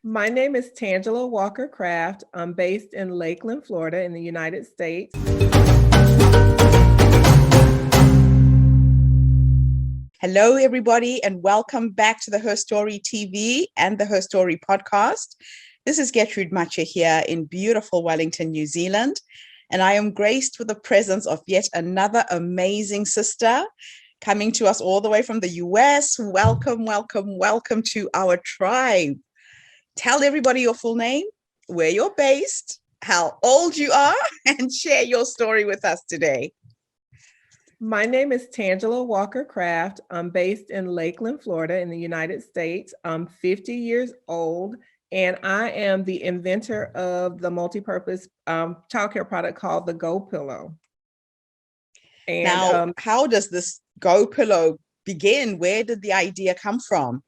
My name is Tangela Walker Craft. I'm based in Lakeland, Florida, in the United States. Hello, everybody, and welcome back to the Herstory TV and the Herstory podcast. This is Gertrude Macha here in beautiful Wellington, New Zealand, and I am graced with the presence of yet another amazing sister coming to us all the way from the US. Welcome, welcome, welcome to our tribe. Tell everybody your full name, where you're based, how old you are, and share your story with us today. My name is Tangela Walker Craft. I'm based in Lakeland, Florida, in the United States. I'm 50 years old, and I am the inventor of the multi-purpose childcare product called the Go Pillow. And now, how does this Go Pillow begin? Where did the idea come from?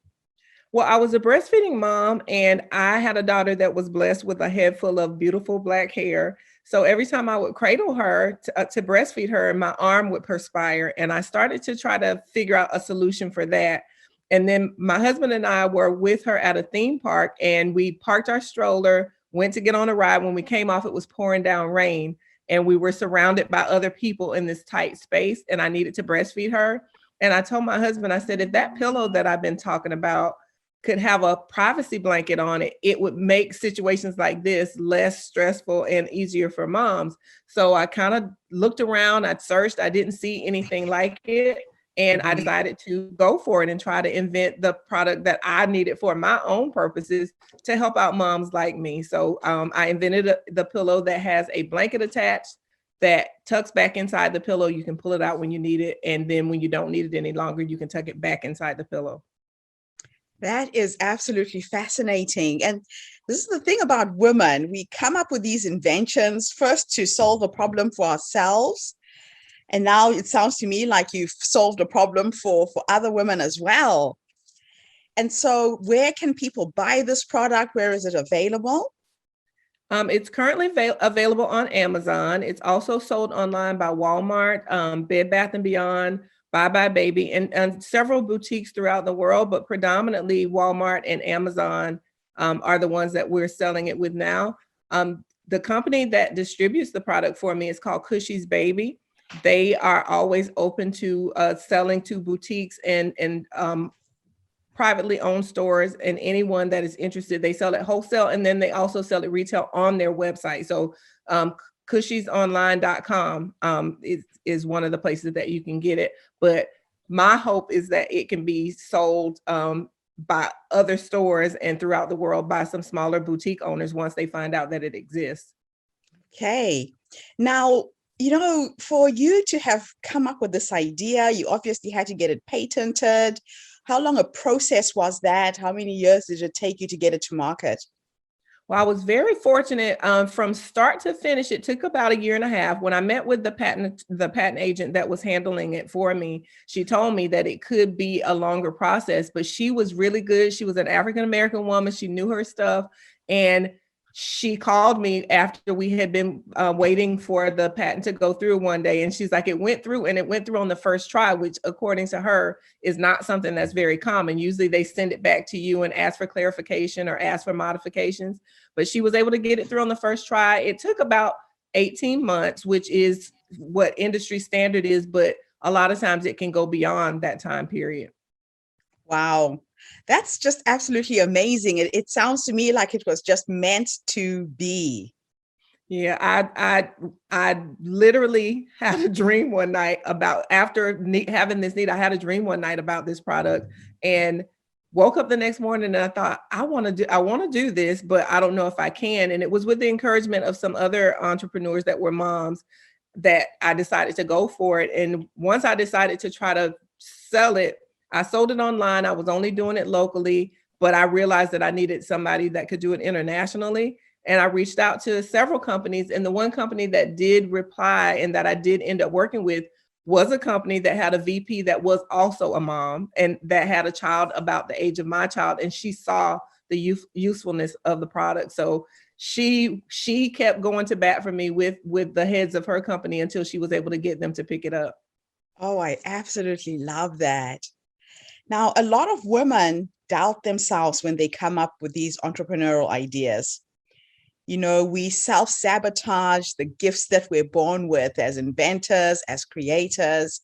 Well, I was a breastfeeding mom, and I had a daughter that was blessed with a head full of beautiful black hair. So every time I would cradle her to breastfeed her, my arm would perspire. And I started to try to figure out a solution for that. And then my husband and I were with her at a theme park, and we parked our stroller, went to get on a ride. When we came off, it was pouring down rain, and we were surrounded by other people in this tight space, and I needed to breastfeed her. And I told my husband, I said, if that pillow that I've been talking about could have a privacy blanket on it, it would make situations like this less stressful and easier for moms. So I kind of looked around, I searched, I didn't see anything like it. And I decided to go for it and try to invent the product that I needed for my own purposes to help out moms like me. So I invented the pillow that has a blanket attached that tucks back inside the pillow. You can pull it out when you need it. And then when you don't need it any longer, you can tuck it back inside the pillow. That is absolutely fascinating. And this is the thing about women. We come up with these inventions first to solve a problem for ourselves. And now it sounds to me like you've solved a problem for other women as well. And so where can people buy this product? Where is it available? It's currently available on Amazon. It's also sold online by Walmart, Bed Bath & Beyond, Bye Bye Baby, and several boutiques throughout the world, but predominantly Walmart and Amazon are the ones that we're selling it with now. The company that distributes the product for me is called Cushy's Baby. They are always open to selling to boutiques and privately owned stores, and anyone that is interested, they sell it wholesale, and then they also sell it retail on their website. So cushysonline.com is one of the places that you can get it. But my hope is that it can be sold by other stores and throughout the world by some smaller boutique owners once they find out that it exists. Okay. Now, for you to have come up with this idea, you obviously had to get it patented. How long a process was that? How many years did it take you to get it to market? Well, I was very fortunate from start to finish. It took about 1.5 years. When I met with the patent agent that was handling it for me, she told me that it could be a longer process, but she was really good. She was an African-American woman. She knew her stuff. And she called me after we had been waiting for the patent to go through one day. And she's like, it went through, and it went through on the first try, which according to her is not something that's very common. Usually they send it back to you and ask for clarification or ask for modifications. But she was able to get it through on the first try. It took about 18 months, which is what industry standard is, but a lot of times it can go beyond that time period. Wow. That's just absolutely amazing. It sounds to me like it was just meant to be. Yeah, I literally had a dream one night about, after having this need, I had a dream one night about this product and woke up the next morning and I thought, I want to do this, but I don't know if I can. And it was with the encouragement of some other entrepreneurs that were moms that I decided to go for it. And once I decided to try to sell it, I sold it online. I was only doing it locally, but I realized that I needed somebody that could do it internationally. And I reached out to several companies. And the one company that did reply and that I did end up working with was a company that had a VP that was also a mom and that had a child about the age of my child. And she saw the usefulness of the product. So she kept going to bat for me with the heads of her company until she was able to get them to pick it up. Oh, I absolutely love that. Now, a lot of women doubt themselves when they come up with these entrepreneurial ideas. We self-sabotage the gifts that we're born with as inventors, as creators.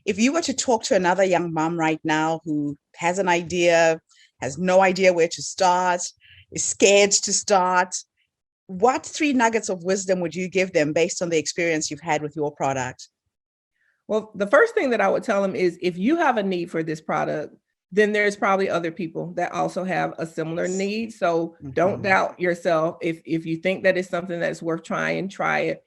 If you were to talk to another young mom right now who has an idea, has no idea where to start, is scared to start, what 3 nuggets of wisdom would you give them based on the experience you've had with your product? Well, the first thing that I would tell them is if you have a need for this product, then there's probably other people that also have a similar need. So don't Mhm. doubt yourself. If you think that it's something that's worth trying, try it.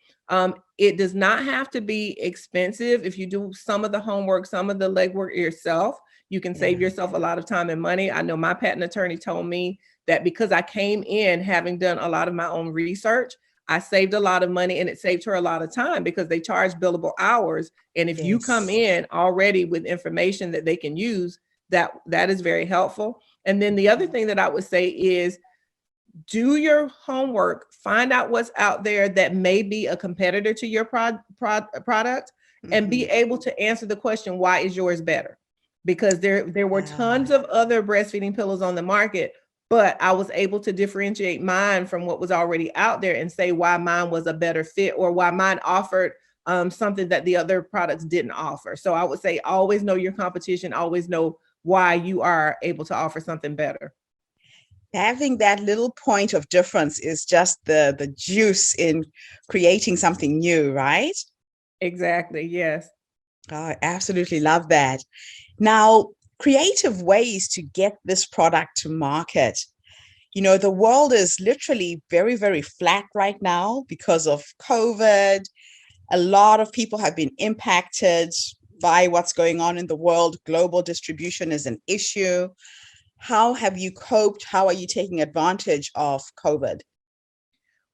It does not have to be expensive. If you do some of the homework, some of the legwork yourself, you can Yeah. save yourself a lot of time and money. I know my patent attorney told me that because I came in having done a lot of my own research, I saved a lot of money and it saved her a lot of time because they charge billable hours. And if you come Yes. in already with information that they can use, that is very helpful. And then the other thing that I would say is do your homework, find out what's out there that may be a competitor to your product, and be Mhm. able to answer the question, why is yours better? Because there were tons Ah, of other breastfeeding pillows on the market, but I was able to differentiate mine from what was already out there and say why mine was a better fit or why mine offered something that the other products didn't offer. So I would say always know your competition, always know why you are able to offer something better. having that little point of difference is just the juice in creating something new, right? Exactly. Yes. Oh, I absolutely love that. Now, creative ways to get this product to market. The world is literally very, very flat right now because of COVID. A lot of people have been impacted by what's going on in the world. Global distribution is an issue. How have you coped? How are you taking advantage of COVID?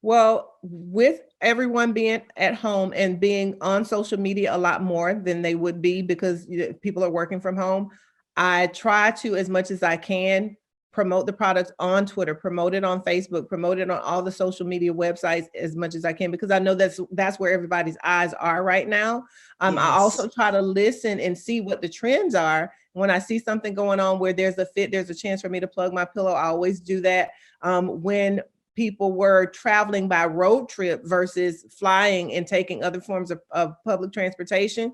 Well, with everyone being at home and being on social media a lot more than they would be because people are working from home, I try to, as much as I can, promote the products on Twitter, promote it on Facebook, promote it on all the social media websites as much as I can because I know that's where everybody's eyes are right now. I Yes. also try to listen and see what the trends are. When I see something going on where there's a fit, there's a chance for me to plug my pillow. I always do that. When people were traveling by road trip versus flying and taking other forms of public transportation,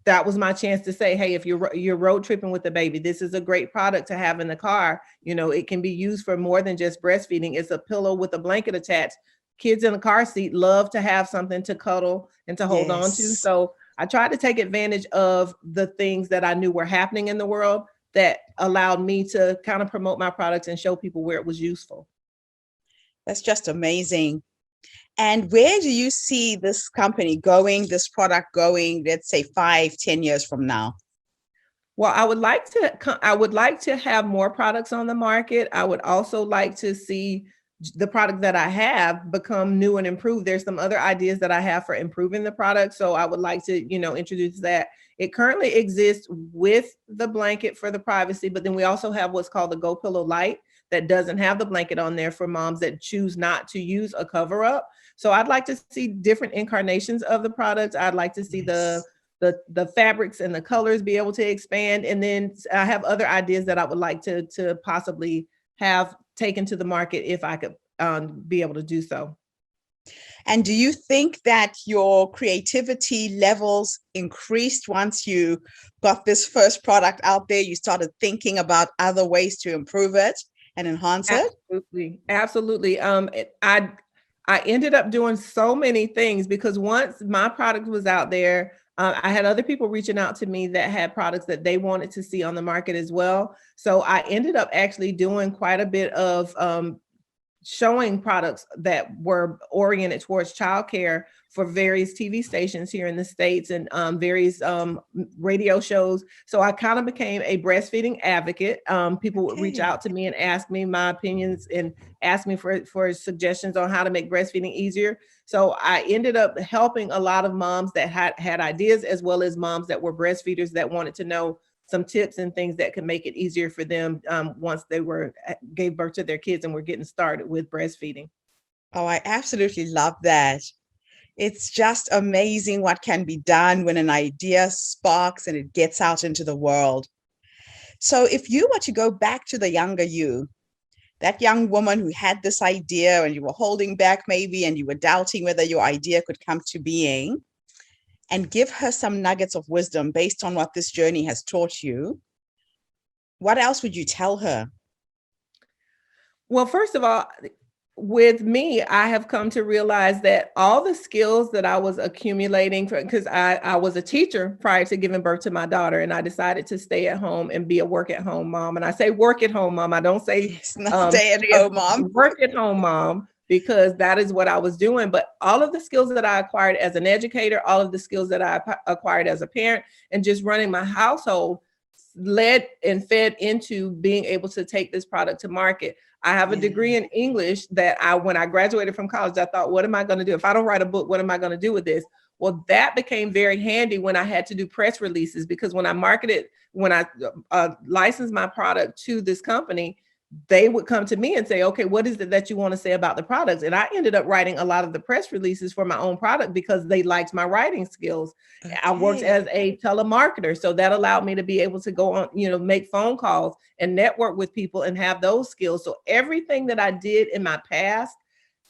that was my chance to say, hey, if you're road tripping with the baby, this is a great product to have in the car. It can be used for more than just breastfeeding. It's a pillow with a blanket attached. Kids in the car seat love to have something to cuddle and to hold on to. Yes. So I tried to take advantage of the things that I knew were happening in the world that allowed me to kind of promote my products and show people where it was useful. That's just amazing. And where do you see this company going, this product going, let's say 5, 10 years from now? Well, I would like to have more products on the market. I would also like to see the product that I have become new and improved. There's some other ideas that I have for improving the product, so I would like to, introduce that. It currently exists with the blanket for the privacy, but then we also have what's called the Go Pillow Light that doesn't have the blanket on there for moms that choose not to use a cover up. So I'd like to see different incarnations of the product. I'd like to see the Yes. the fabrics and the colors be able to expand. And then I have other ideas that I would like to possibly have taken to the market if I could be able to do so. And do you think that your creativity levels increased once you got this first product out there? You started thinking about other ways to improve it and enhance it? Absolutely, absolutely. I ended up doing so many things because once my product was out there, I had other people reaching out to me that had products that they wanted to see on the market as well. So I ended up actually doing quite a bit of showing products that were oriented towards childcare for various TV stations here in the States and various radio shows. So I kind of became a breastfeeding advocate. People would reach Okay. out to me and ask me my opinions and ask me for suggestions on how to make breastfeeding easier. So I ended up helping a lot of moms that had ideas, as well as moms that were breastfeeders that wanted to know some tips and things that could make it easier for them once they were gave birth to their kids and were getting started with breastfeeding. Oh, I absolutely love that. It's just amazing what can be done when an idea sparks and it gets out into the world. So if you were to go back to the younger you, that young woman who had this idea and you were holding back maybe and you were doubting whether your idea could come to being, and give her some nuggets of wisdom based on what this journey has taught you, what else would you tell her? Well, first of all, with me, I have come to realize that all the skills that I was accumulating, because I was a teacher prior to giving birth to my daughter, and I decided to stay at home and be a work at home mom. And I say work at home mom. I don't say It's not stay at home, mom. work at home mom, because that is what I was doing. But all of the skills that I acquired as an educator, all of the skills that I acquired as a parent, and just running my household led and fed into being able to take this product to market. I have a degree in English that when I graduated from college, I thought, what am I going to do? If I don't write a book, what am I going to do with this? Well, that became very handy when I had to do press releases, because when I licensed my product to this company, they would come to me and say, okay, what is it that you want to say about the products? And I ended up writing a lot of the press releases for my own product because they liked my writing skills. Okay. I worked as a telemarketer. So that allowed me to be able to go on, make phone calls and network with people and have those skills. So everything that I did in my past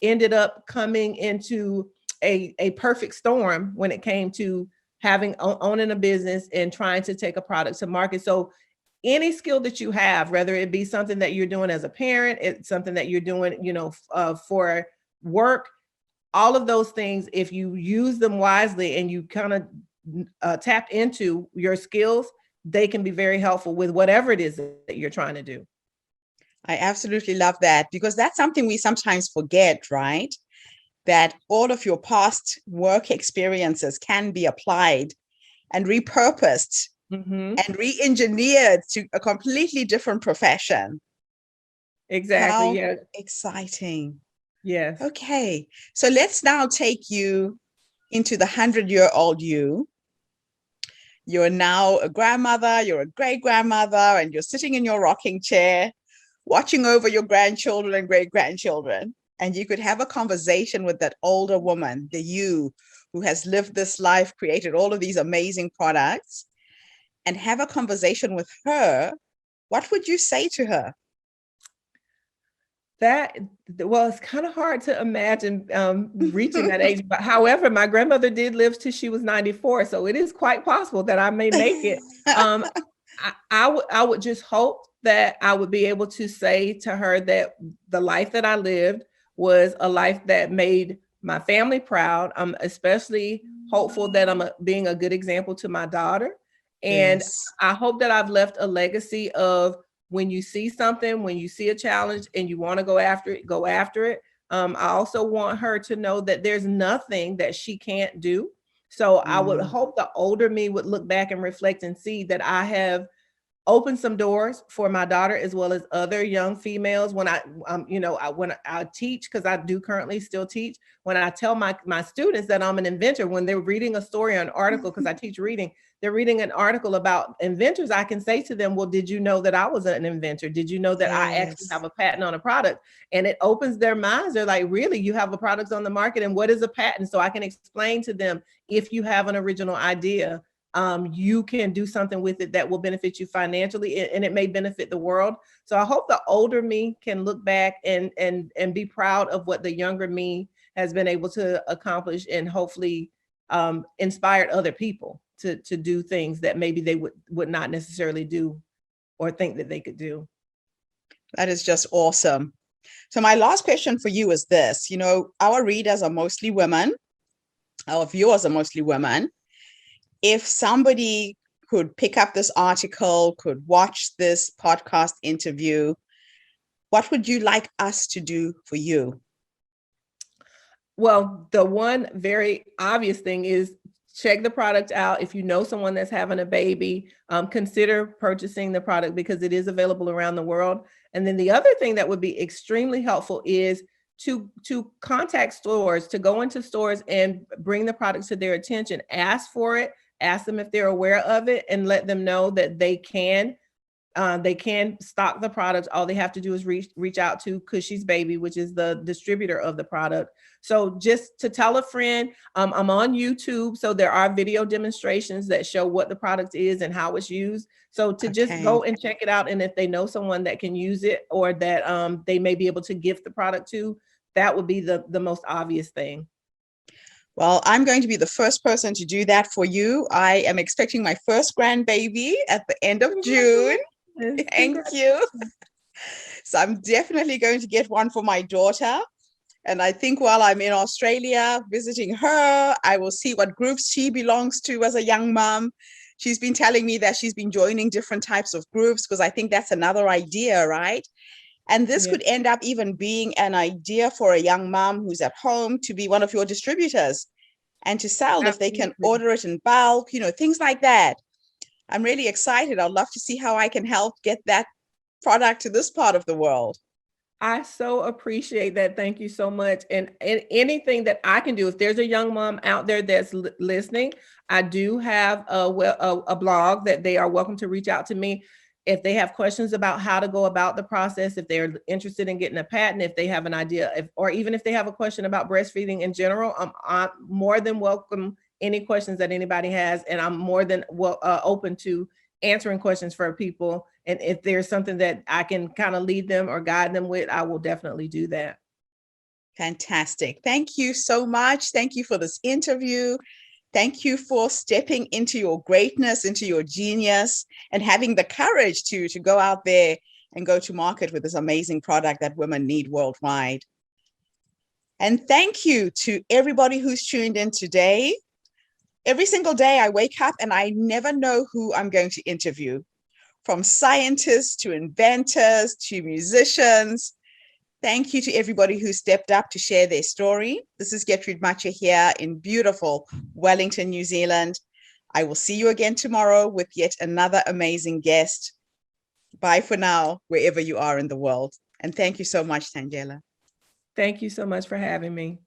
ended up coming into a perfect storm when it came to owning a business and trying to take a product to market. So any skill that you have, whether it be something that you're doing as a parent, it's something that you're doing, for work, all of those things, if you use them wisely and you kind of tap into your skills, they can be very helpful with whatever it is that you're trying to do. I absolutely love that, because that's something we sometimes forget, right? That all of your past work experiences can be applied and repurposed and re-engineered to a completely different profession. Exactly. How yeah. exciting. Yes. Okay. So let's now take you into the 100-year-old you. You're now a grandmother, you're a great grandmother, and you're sitting in your rocking chair, watching over your grandchildren and great grandchildren. And you could have a conversation with that older woman, the you who has lived this life, created all of these amazing products, and have a conversation with her. What would you say to her? It's kind of hard to imagine reaching that age. But however, my grandmother did live till she was 94. So it is quite possible that I may make it. I would just hope that I would be able to say to her that the life that I lived was a life that made my family proud. I'm especially hopeful that I'm being a good example to my daughter. And yes. I hope that I've left a legacy of, when you see something, when you see a challenge and you want to go after it, go after it. I also want her to know that there's nothing that she can't do. So I would hope the older me would look back and reflect and see that I have opened some doors for my daughter as well as other young females. When when I teach, because I do currently still teach, when I tell my students that I'm an inventor, when they're reading a story or an article, because I teach reading, they're reading an article about inventors, I can say to them, well, did you know that I was an inventor? Did you know that I actually have a patent on a product? And it opens their minds. They're like, really, you have a product on the market, and what is a patent? So I can explain to them, if you have an original idea, you can do something with it that will benefit you financially, and it may benefit the world. So I hope the older me can look back and be proud of what the younger me has been able to accomplish, and hopefully inspired other people to do things that maybe they would not necessarily do or think that they could do. That is just awesome. So my last question for you is this. Our readers are mostly women. Our viewers are mostly women. If somebody could pick up this article, could watch this podcast interview, what would you like us to do for you? Well, the one very obvious thing is check the product out. If you know someone that's having a baby, consider purchasing the product, because it is available around the world. And then the other thing that would be extremely helpful is to contact stores, to go into stores and bring the product to their attention. Ask for it. Ask them if they're aware of it, and let them know that they can They can stock the product. All they have to do is reach out to Cushy's Baby, which is the distributor of the product. So just to tell a friend, I'm on YouTube, so there are video demonstrations that show what the product is and how it's used. So to just Okay. go and check it out, and if they know someone that can use it or that they may be able to gift the product to, that would be the most obvious thing. Well, I'm going to be the first person to do that for you. I am expecting my first grandbaby at the end of June. Congratulations. Thank you. So I'm definitely going to get one for my daughter. And I think while I'm in Australia visiting her, I will see what groups she belongs to as a young mom. She's been telling me that she's been joining different types of groups, because I think that's another idea, right? And this Yeah, could end up even being an idea for a young mom who's at home to be one of your distributors and to sell if they can absolutely. order it in bulk, things like that. I'm really excited. I'd love to see how I can help get that product to this part of the world. I so appreciate that. Thank you so much. And anything that I can do, if there's a young mom out there that's listening, I do have a blog that they are welcome to reach out to me if they have questions about how to go about the process, if they're interested in getting a patent, if they have an idea, or even if they have a question about breastfeeding in general. I'm more than welcome any questions that anybody has, and I'm more than open to answering questions for people. And if there's something that I can kind of lead them or guide them with, I will definitely do that. Fantastic. Thank you so much. Thank you for this interview. Thank you for stepping into your greatness, into your genius, and having the courage to go out there and go to market with this amazing product that women need worldwide. And thank you to everybody who's tuned in today. Every single day I wake up and I never know who I'm going to interview, from scientists to inventors to musicians. Thank you to everybody who stepped up to share their story. This is Gertrude Matcha here in beautiful Wellington, New Zealand. I will see you again tomorrow with yet another amazing guest. Bye for now, wherever you are in the world. And thank you so much, Tangela. Thank you so much for having me.